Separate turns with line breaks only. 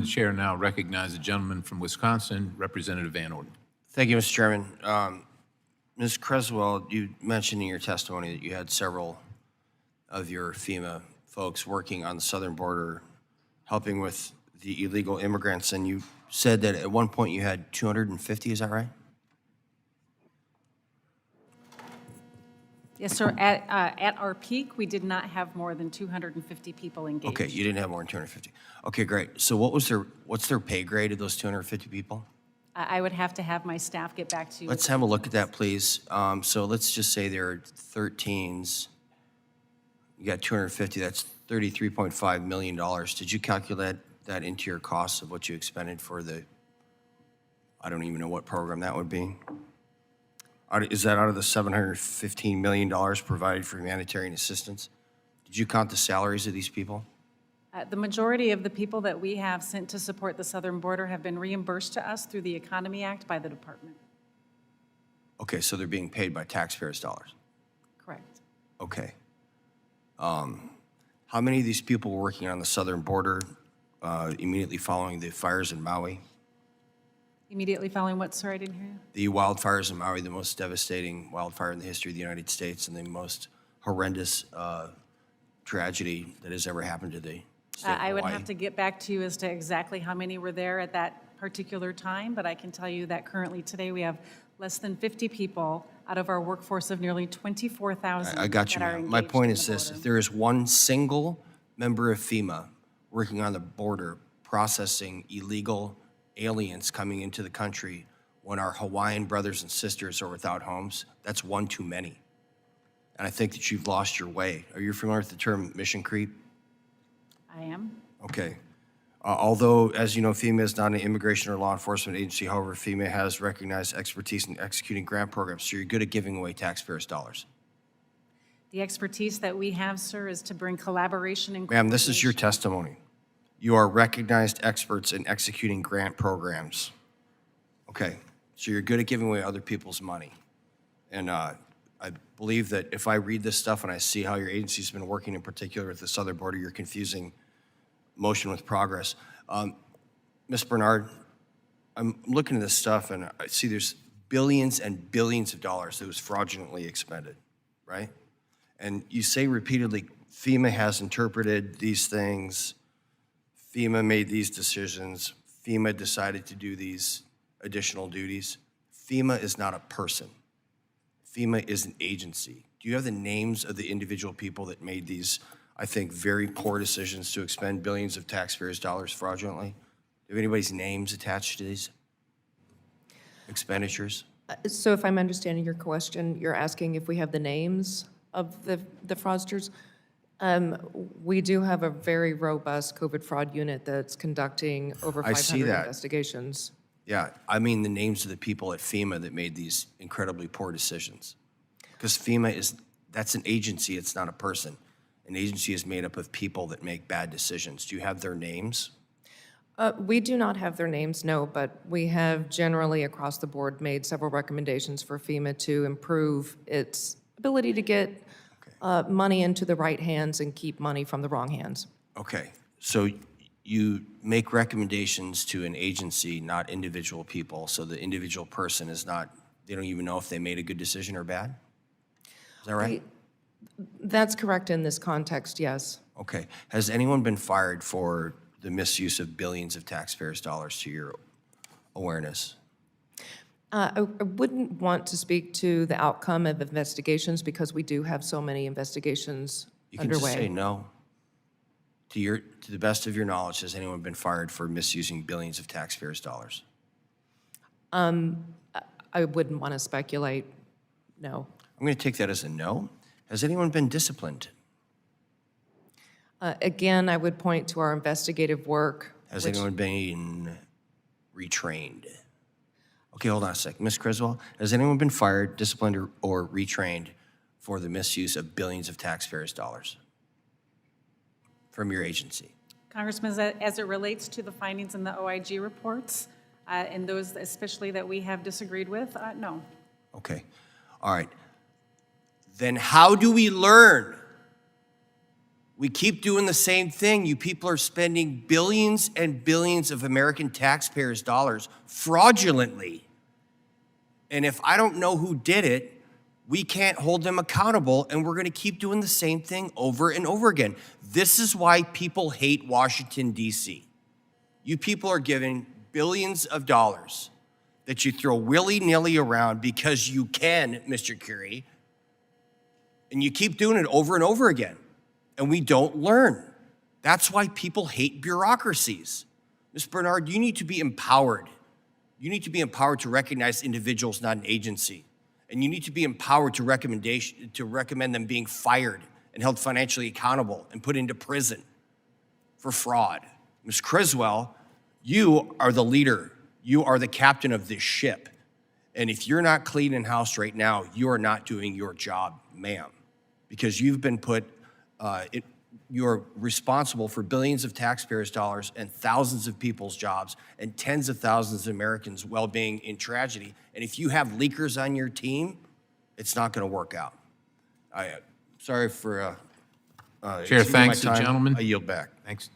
The chair now recognizes the gentleman from Wisconsin, Representative Van Orden.
Thank you, Mr. Chairman. Ms. Creswell, you mentioned in your testimony that you had several of your FEMA folks working on the southern border, helping with the illegal immigrants, and you said that at one point you had 250, is that right?
Yes, sir. At our peak, we did not have more than 250 people engaged.
Okay, you didn't have more than 250. Okay, great. So what's their pay grade of those 250 people?
I would have to have my staff get back to you.
Let's have a look at that, please. So let's just say there are 13s. You got 250, that's $33.5 million. Did you calculate that into your costs of what you expended for the, I don't even know what program that would be? Is that out of the $715 million provided for humanitarian assistance? Did you count the salaries of these people?
The majority of the people that we have sent to support the southern border have been reimbursed to us through the Economy Act by the department.
Okay, so they're being paid by taxpayers' dollars.
Correct.
Okay. How many of these people were working on the southern border immediately following the fires in Maui?
Immediately following what, sir? I didn't hear you.
The wildfires in Maui, the most devastating wildfire in the history of the United States and the most horrendous tragedy that has ever happened to the state of
I would
Hawaii.
have to get back to you as to exactly how many were there at that particular time, but I can tell you that currently today we have less than 50 people out of our workforce of nearly 24,000.
I got you,
that are
ma'am. My
engaged
point
in
is
the
this:
border.
if there is one single member of FEMA working on the border processing illegal aliens coming into the country when our Hawaiian brothers and sisters are without homes, that's one too many. And I think that you've lost your way. Are you familiar with the term mission creep?
I am.
Okay. Although, as you know, FEMA is not an immigration or law enforcement agency, however, FEMA has recognized expertise in executing grant programs, so you're good at giving away taxpayers' dollars.
The expertise that we have, sir, is to bring collaboration and
Ma'am, this is your
coordination.
testimony. You are recognized experts in executing grant programs. Okay, so you're good at giving away other people's money. And I believe that if I read this stuff and I see how your agency's been working in particular with the southern border, you're confusing motion with progress. Ms. Bernard, I'm looking at this stuff and I see there's billions and billions of dollars that was fraudulently expended, right? And you say repeatedly, FEMA has interpreted these things, FEMA made these decisions, FEMA decided to do these additional duties. FEMA is not a person. FEMA is an agency. Do you have the names of the individual people that made these, I think, very poor decisions to expend billions of taxpayers' dollars fraudulently? Do you have anybody's names attached to these expenditures?
So if I'm understanding your question, you're asking if we have the names of the fraudsters? We do have a very robust COVID fraud unit that's conducting over
I see
500
that.
investigations.
Yeah, I mean the names of the people at FEMA that made these incredibly poor decisions. Because FEMA that's an agency, it's not a person. An agency is made up of people that make bad decisions. Do you have their names?
We do not have their names, no, but we have generally across the board made several recommendations for FEMA to improve its ability to get money into the right hands and keep money from the wrong hands.
Okay, so you make recommendations to an agency, not individual people, so the individual person is not, they don't even know if they made a good decision or bad? Is that right?
That's correct in this context, yes.
Okay. Has anyone been fired for the misuse of billions of taxpayers' dollars to your awareness?
I wouldn't want to speak to the outcome of investigations because we do have so many investigations
You can
underway.
just say no. To the best of your knowledge, has anyone been fired for misusing billions of taxpayers' dollars?
I wouldn't want to speculate, no.
I'm going to take that as a no. Has anyone been disciplined?
Again, I would point to our investigative work.
Has
which-
anyone been retrained? Okay, hold on a sec. Ms. Criswell, has anyone been fired, disciplined, or retrained for the misuse of billions of taxpayers' dollars from your agency?
Congressman, as it relates to the findings in the OIG reports, and those especially that we have disagreed with, no.
Okay, all right. Then how do we learn We keep doing the same thing. You people are spending billions and billions of American taxpayers' dollars fraudulently. And if I don't know who did it, we can't hold them accountable, and we're going to keep doing the same thing over and over again. This is why people hate Washington, D.C. You people are giving billions of dollars that you throw willy-nilly around because you can, Mr. Curie, and you keep doing it over and over again, and we don't learn. That's why people hate bureaucracies. Ms. Bernard, you need to be empowered. You need to be empowered to recognize individuals, not an agency. And you need to be empowered to recommend them being fired and held financially accountable and put into prison for fraud. Ms. Criswell, you are the leader. You are the captain of this ship. And if you're not cleaning house right now, you are not doing your job, ma'am, because you've been put, you're responsible for billions of taxpayers' dollars and thousands of people's jobs and tens of thousands of Americans' well-being in tragedy. And if you have leakers on your team, it's not going to work out. Sorry for
Chair,
exceeding my
thanks the
time.
gentleman.
I yield back.
Thanks.